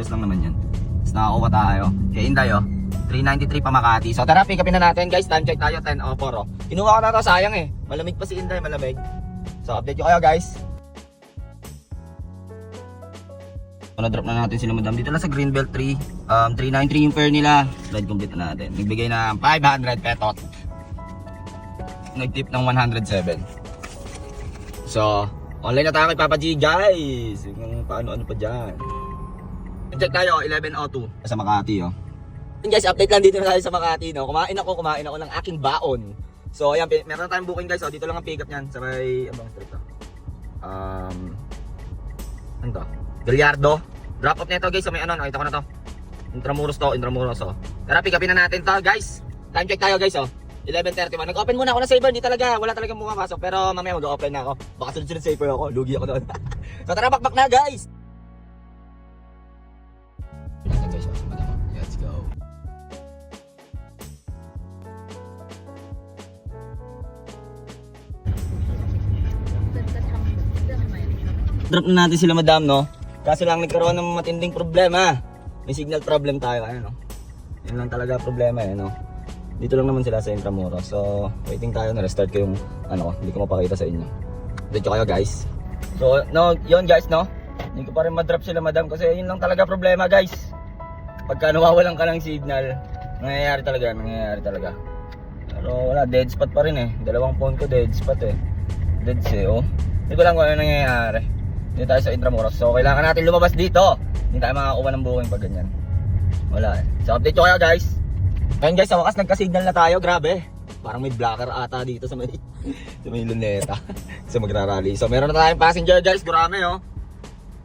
Yes lang naman yan. Tapos nakakuha tayo. Kaya Inday, 393 pa Makati. So tara, pick upin na natin guys. Time check tayo, 10:04. Kinuha ko na to, sayang eh. Malamig pa si Inday, malamig. So update ko kayo guys. Na-drop na natin sila madam. Dito lang sa Greenbelt 3. 393 yung fare nila. Slide complete na natin. Nagbigay na 500 petot. Nag-tip ng 107. So, online na tayo kay Papa G guys. Kung paano-ano pa dyan. Check tayo, 11:02. Sa Makati Yun guys, update lang dito na tayo sa Makati Kumain ako ng aking baon. So ayan, meron na tayong booking guys Dito lang ang pick up niyan sa may abang street ano to? Gallardo. Drop off nito guys sa may nakita ko na to. Intramuros. Tara, pick upin na natin to guys. Time check tayo guys 11:31. Nag-open muna ako ng saver, wala talagang pumapasok. Pero mamaya mag-open na ako. Baka sunod-sunod saver ako, lugi ako doon. So tara, bakbak na guys. Let's go. Drop na natin sila madam Kaso lang nagkaroon ng matinding problema. May signal problem tayo Yun lang talaga problema Dito lang naman sila sa Intramuros. So waiting tayo na restart ko yung hindi ko mapakita sa inyo. Dito kayo guys. So yun guys hindi ko pa rin ma-drop sila madam kasi yun lang talaga problema guys. Pagka nawawalan ka ng signal, nangyayari talaga. Pero wala, dead spot pa rin Dalawang phone ko dead spot Dead Hindi ko lang kung ano nangyayari. Dito tayo sa Intramuros. So kailangan natin lumabas dito. Hindi tayo makakuha ng booking pag ganyan. Wala So update ko kayo guys. Ngayon guys, sa wakas nagka-signal na tayo. Grabe. Parang may blocker ata dito sa may luneta. Kasi magrarally. So meron na tayong passenger guys. Gurame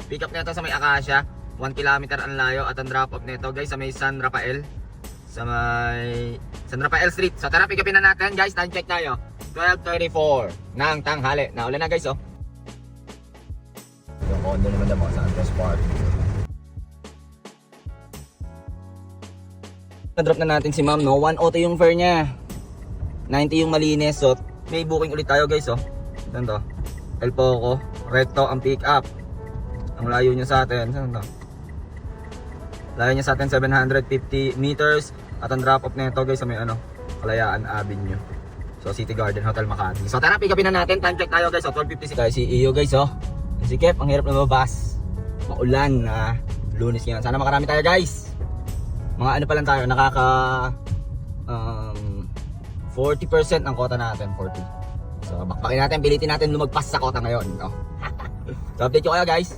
Pick up nito sa may Acacia. 1 kilometer ang layo at ang drop off nito guys sa may San Rafael. Sa may San Rafael Street. So tara, pick upin na natin guys. Time check tayo. 12:34 ng tanghali. Naulan na guys Yung condo naman na sa Santos Park. Na-drop na natin si ma'am 1 yung fare niya. 90 yung malinis. So may booking ulit tayo guys Saan to? El Poco. Recto ang pick up. Ang layo niya sa atin. Saan to? Layo niya sa atin 750 meters. At ang drop off nito guys sa may Kalayaan Avenue. So City Garden Hotel Makati. So tara, pick upin na natin. Time check tayo guys 12:56 tayo si Iyo guys Si Kep, ang hirap na mabas. Maulan na Lunes ngayon. Sana makarami tayo guys. Mga pa lang tayo, nakaka 40% ang kota natin, 40. So bakbakin natin, pilitin natin lumagpas sa kota ngayon So update ko kayo guys.